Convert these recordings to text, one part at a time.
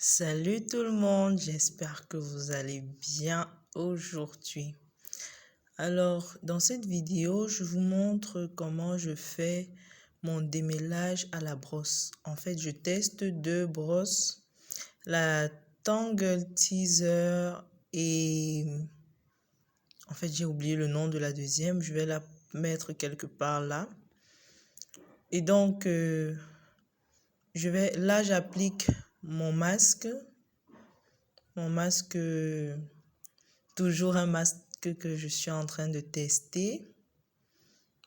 Salut tout le monde, j'espère que vous allez bien aujourd'hui. Alors, dans cette vidéo, je vous montre comment je fais mon démêlage à la brosse. En fait, je teste deux brosses, la Tangle Teaser et en fait, j'ai oublié le nom de la deuxième. Je vais la mettre quelque part là. Et donc, j'applique mon masque. Toujours un masque que je suis en train de tester.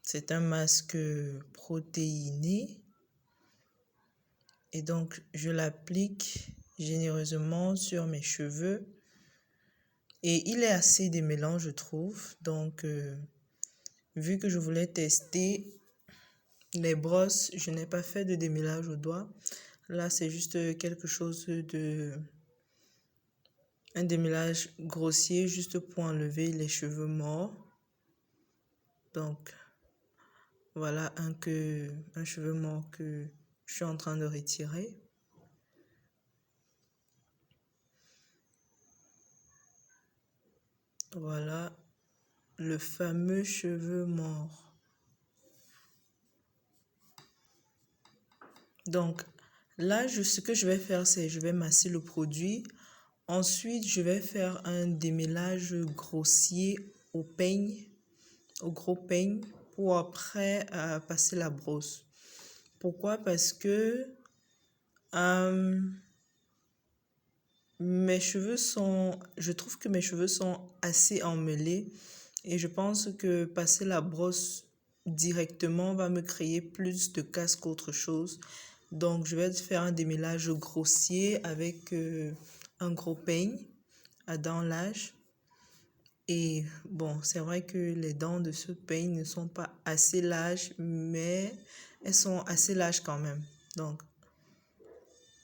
C'est un masque protéiné. Et donc, je l'applique généreusement sur mes cheveux. Et il est assez démêlant, je trouve. Donc, vu que je voulais tester les brosses, je n'ai pas fait de démêlage au doigt. Là, c'est juste quelque chose un démêlage grossier juste pour enlever les cheveux morts. Donc, voilà un cheveu mort que je suis en train de retirer. Voilà le fameux cheveu mort. Donc, là, ce que je vais faire, c'est je vais masser le produit. Ensuite, je vais faire un démêlage grossier au gros peigne, pour après passer la brosse. Pourquoi? Parce que je trouve que mes cheveux sont assez emmêlés et je pense que passer la brosse directement va me créer plus de casse qu'autre chose. Donc, je vais faire un démêlage grossier avec un gros peigne à dents lâches. Et bon, c'est vrai que les dents de ce peigne ne sont pas assez larges, mais elles sont assez larges quand même. Donc,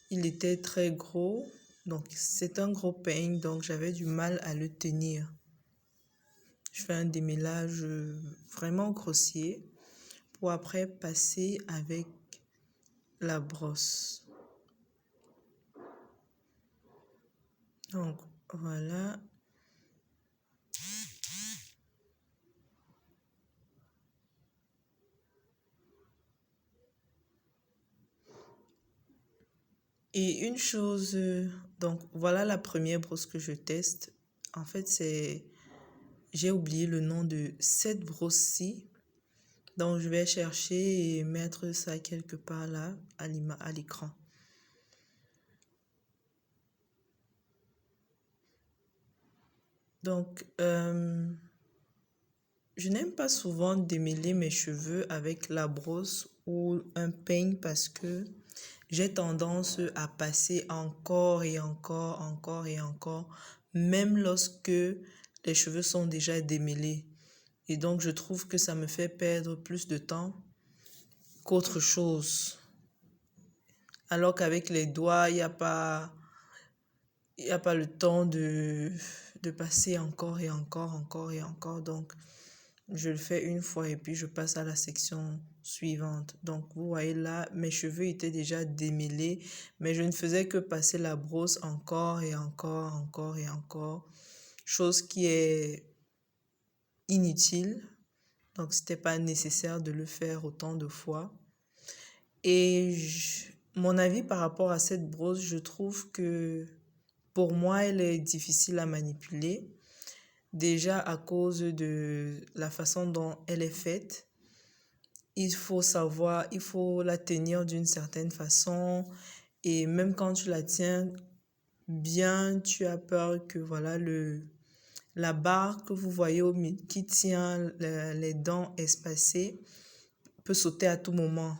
il était très gros. Donc, c'est un gros peigne, donc j'avais du mal à le tenir. Je fais un démêlage vraiment grossier pour après passer avec la brosse. Donc, voilà. Et une chose, donc voilà la première brosse que je teste. En fait, j'ai oublié le nom de cette brosse-ci. Donc, je vais chercher et mettre ça quelque part là, à l'écran. Donc, je n'aime pas souvent démêler mes cheveux avec la brosse ou un peigne parce que j'ai tendance à passer encore et encore, encore et encore, même lorsque les cheveux sont déjà démêlés. Et donc, je trouve que ça me fait perdre plus de temps qu'autre chose. Alors qu'avec les doigts, il n'y a pas le temps de passer encore et encore, encore et encore. Donc, je le fais une fois et puis je passe à la section suivante. Donc, vous voyez là, mes cheveux étaient déjà démêlés, mais je ne faisais que passer la brosse encore et encore, encore et encore. Chose qui est inutile. Donc, c'était pas nécessaire de le faire autant de fois. Et mon avis par rapport à cette brosse, je trouve que pour moi, elle est difficile à manipuler. Déjà à cause de la façon dont elle est faite. Il faut la tenir d'une certaine façon. Et même quand tu la tiens bien, tu as peur que voilà la barre que vous voyez qui tient les dents espacées peut sauter à tout moment.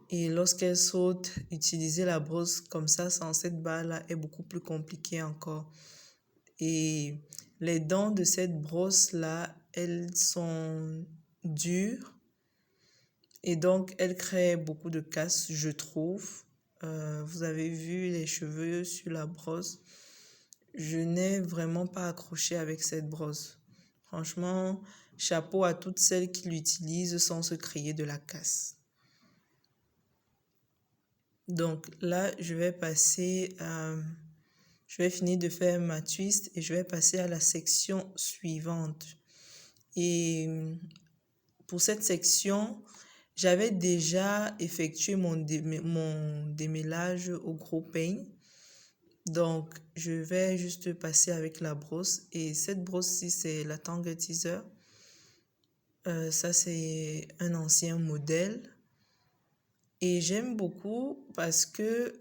Et lorsqu'elle saute, utiliser la brosse comme ça, sans cette barre-là, est beaucoup plus compliqué encore. Et les dents de cette brosse-là, elles sont dures. Et donc, elles créent beaucoup de casse, je trouve. Vous avez vu les cheveux sur la brosse. Je n'ai vraiment pas accroché avec cette brosse. Franchement, chapeau à toutes celles qui l'utilisent sans se créer de la casse. Donc là, je vais finir de faire ma twist et je vais passer à la section suivante. Et pour cette section, j'avais déjà effectué mon démêlage au gros peigne. Donc, je vais juste passer avec la brosse. Et cette brosse-ci, c'est la Tangle Teezer. Ça, c'est un ancien modèle. Et j'aime beaucoup parce que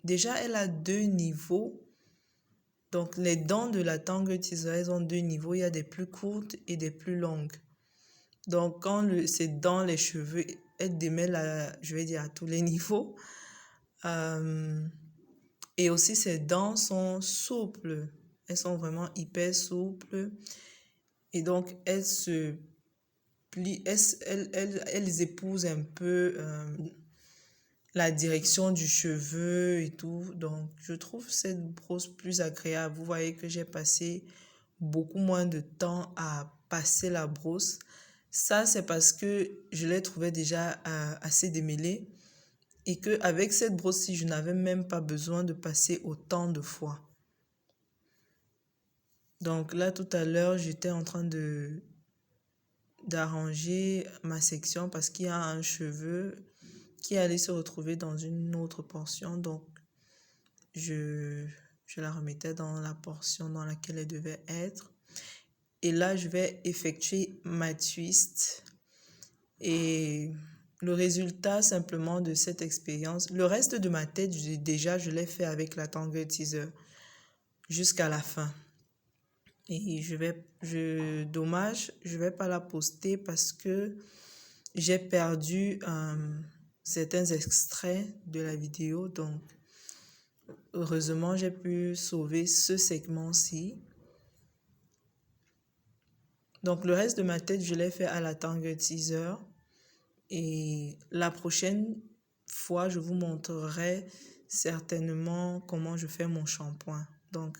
déjà, elle a 2 niveaux. Donc, les dents de la Tangle Teezer, elles ont 2 niveaux. Il y a des plus courtes et des plus longues. Donc, quand c'est dans les cheveux, elle démêle, je vais dire, à tous les niveaux. Et aussi, ses dents sont souples. Elles sont vraiment hyper souples. Et donc, elles se plient, elles épousent un peu la direction du cheveu et tout. Donc, je trouve cette brosse plus agréable. Vous voyez que j'ai passé beaucoup moins de temps à passer la brosse. Ça, c'est parce que je l'ai trouvé déjà assez démêlée et qu'avec cette brosse-ci, je n'avais même pas besoin de passer autant de fois. Donc là, tout à l'heure, j'étais en train d'arranger ma section parce qu'il y a un cheveu qui allait se retrouver dans une autre portion. Donc, je la remettais dans la portion dans laquelle elle devait être. Et là, je vais effectuer ma twist. Et le résultat simplement de cette expérience, le reste de ma tête, je l'ai fait avec la Tangle Teezer jusqu'à la fin. Et dommage, je vais pas la poster parce que j'ai perdu certains extraits de la vidéo. Donc, heureusement, j'ai pu sauver ce segment-ci. Donc, le reste de ma tête, je l'ai fait à la Tangle Teezer. Et la prochaine fois, je vous montrerai certainement comment je fais mon shampoing. Donc,